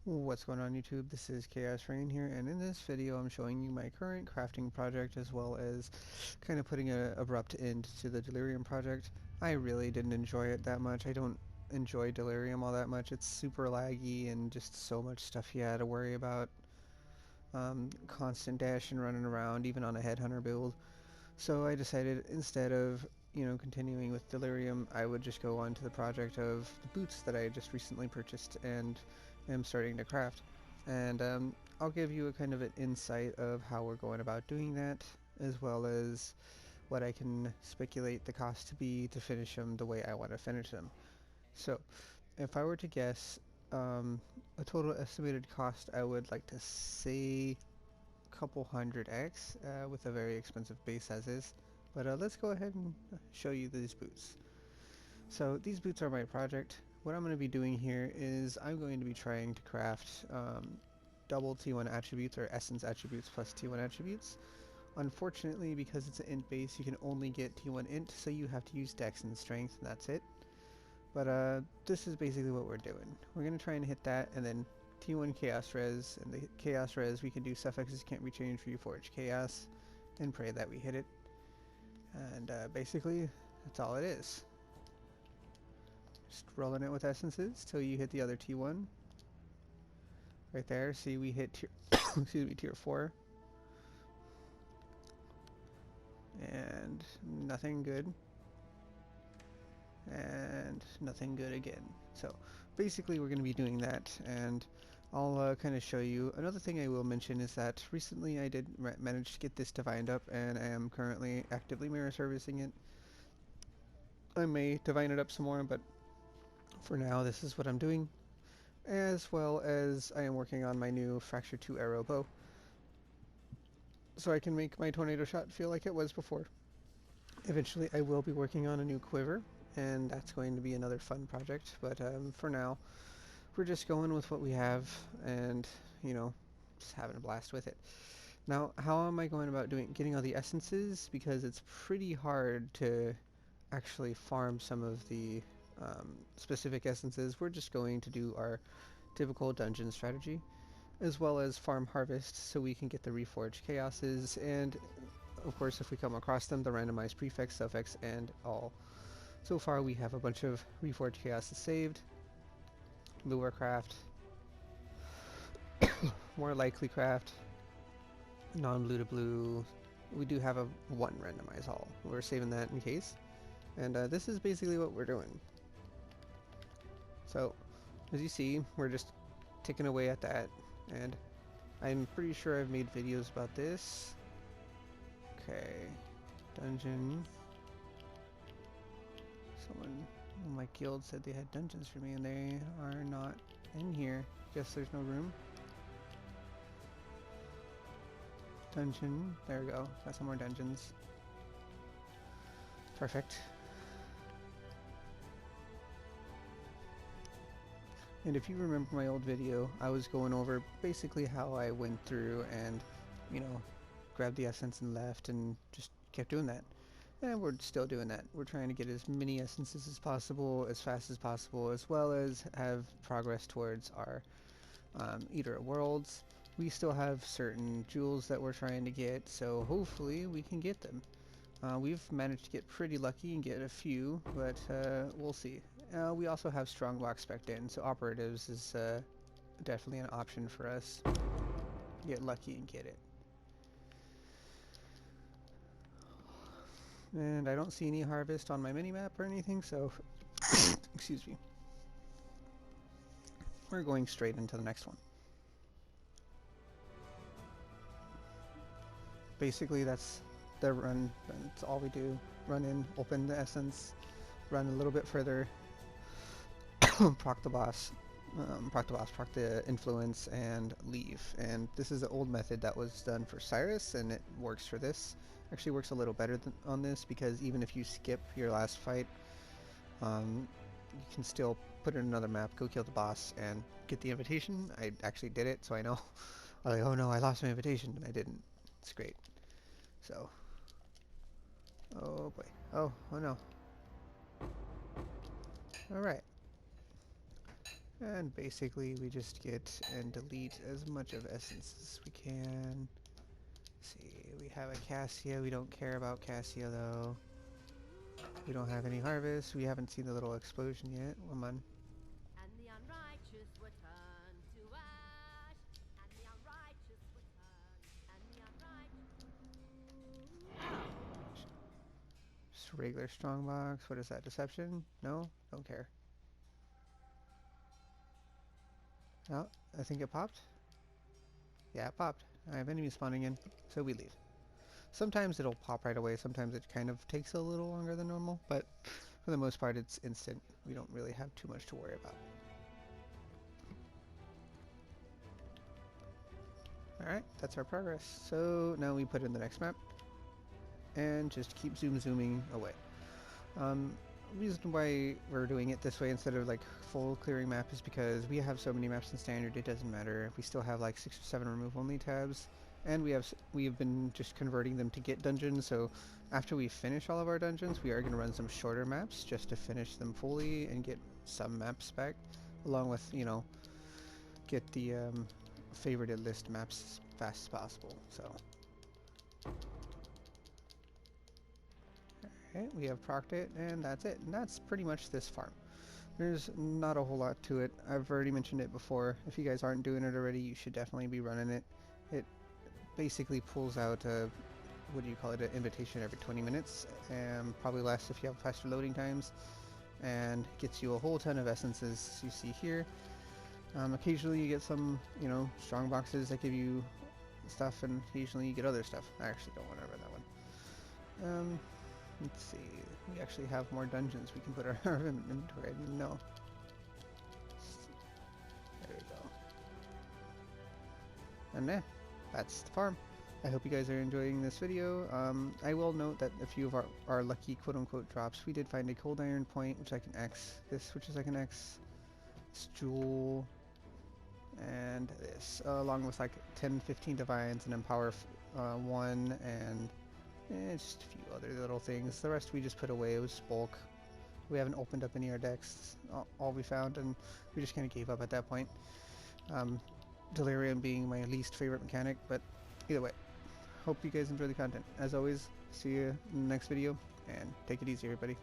What's going on YouTube? This is Chaos-Reighn here, and in this video I'm showing you my current crafting project as well as kind of putting an abrupt end to the Delirium project. I really didn't enjoy it that much. I don't enjoy Delirium all that much. It's super laggy and just so much stuff you had to worry about. Constant dash and running around even on a headhunter build. So I decided instead of continuing with Delirium, I would just go on to the project of the boots that I just recently purchased and am starting to craft. And I'll give you a kind of an insight of how we're going about doing that, as well as what I can speculate the cost to be to finish them the way I want to finish them. So, if I were to guess a total estimated cost, I would like to say couple hundred X with a very expensive base as is. But let's go ahead and show you these boots. So these boots are my project. What I'm going to be doing here is I'm going to be trying to craft double T1 attributes or essence attributes plus T1 attributes. Unfortunately, because it's an int base, you can only get T1 int, so you have to use dex and strength, and that's it. But this is basically what we're doing. We're going to try and hit that, and then T1 Chaos Res, and the Chaos Res we can do suffixes can't be changed for Forge Chaos, and pray that we hit it. And basically, that's all it is. Just rolling it with essences till you hit the other T1. Right there, see we hit tier, excuse me, tier 4. And nothing good. And nothing good again. So basically we're going to be doing that, and I'll kind of show you. Another thing I will mention is that recently I did manage to get this divined up, and I am currently actively mirror servicing it. I may divine it up some more, but for now this is what I'm doing, as well as I am working on my new Fracture 2 arrow bow, so I can make my tornado shot feel like it was before. Eventually I will be working on a new quiver, and that's going to be another fun project, but for now we're just going with what we have and just having a blast with it. Now, how am I going about getting all the essences? Because it's pretty hard to actually farm some of the specific essences. We're just going to do our typical dungeon strategy, as well as farm harvest so we can get the reforged chaoses, and of course if we come across them, the randomized prefix, suffix, and all. So far we have a bunch of reforged chaoses saved. Lure craft, more likely craft, non-blue to blue. We do have a 1 randomize all. We're saving that in case. And this is basically what we're doing. So, as you see, we're just ticking away at that. And I'm pretty sure I've made videos about this. Okay. Dungeon. Someone in my guild said they had dungeons for me, and they are not in here. Guess there's no room. Dungeon. There we go. Got some more dungeons. Perfect. And if you remember my old video, I was going over basically how I went through and, grabbed the essence and left and just kept doing that. And we're still doing that. We're trying to get as many essences as possible, as fast as possible, as well as have progress towards our Eater of Worlds. We still have certain jewels that we're trying to get, so hopefully we can get them. We've managed to get pretty lucky and get a few, but we'll see. We also have Strongbox spec'd in, so operatives is definitely an option for us. Get lucky and get it. And I don't see any harvest on my minimap or anything, so excuse me. We're going straight into the next one. Basically that's the run. That's all we do. Run in, open the essence, run a little bit further, proc the boss, proc the influence, and leave. And this is an old method that was done for Cyrus, and it works for this. Actually works a little better on this, because even if you skip your last fight, you can still put in another map, go kill the boss, and get the invitation. I actually did it, so I know. I was like, oh no, I lost my invitation, and I didn't. It's great. So, oh boy, oh no. All right. And basically we just get and delete as much of essence as we can. Let's see, we have a Cassia. We don't care about Cassia though. We don't have any harvest. We haven't seen the little explosion yet. Come on. And the unrighteous were turned to ash. And the unrighteous were turned. And the unrighteous. Just regular strongbox. What is that? Deception? No? Don't care. Oh, I think it popped. Yeah, it popped. I have enemies spawning in, so we leave. Sometimes it'll pop right away. Sometimes it kind of takes a little longer than normal, but for the most part it's instant. We don't really have too much to worry about. Alright, that's our progress. So now we put in the next map and just keep zooming away. Reason why we're doing it this way instead of like full clearing map is because we have so many maps in standard, it doesn't matter. We still have like 6 or 7 remove only tabs, and we have been just converting them to get dungeons. So after we finish all of our dungeons, we are going to run some shorter maps just to finish them fully and get some maps back, along with, you know, get the favorited list maps as fast as possible. So okay, we have procced it, and that's it. And that's pretty much this farm. There's not a whole lot to it. I've already mentioned it before. If you guys aren't doing it already, you should definitely be running it. It basically pulls out a, what do you call it, an invitation every 20 minutes, and probably less if you have faster loading times, and gets you a whole ton of essences, as you see here. Occasionally you get some, you know, strong boxes that give you stuff, and occasionally you get other stuff. I actually don't want to run that one. Let's see. We actually have more dungeons we can put in our inventory. I didn't know. There we go. And yeah, that's the farm. I hope you guys are enjoying this video. I will note that a few of our lucky quote-unquote drops, we did find a cold iron point, which I can X. This, which is I can X. This jewel. And this, along with like 10-15 divines and empower 1 and just a few other little things. The rest we just put away. It was bulk. We haven't opened up any of our decks. All we found, and we just kind of gave up at that point. Delirium being my least favorite mechanic, but either way, hope you guys enjoy the content. As always, see you in the next video, and take it easy, everybody.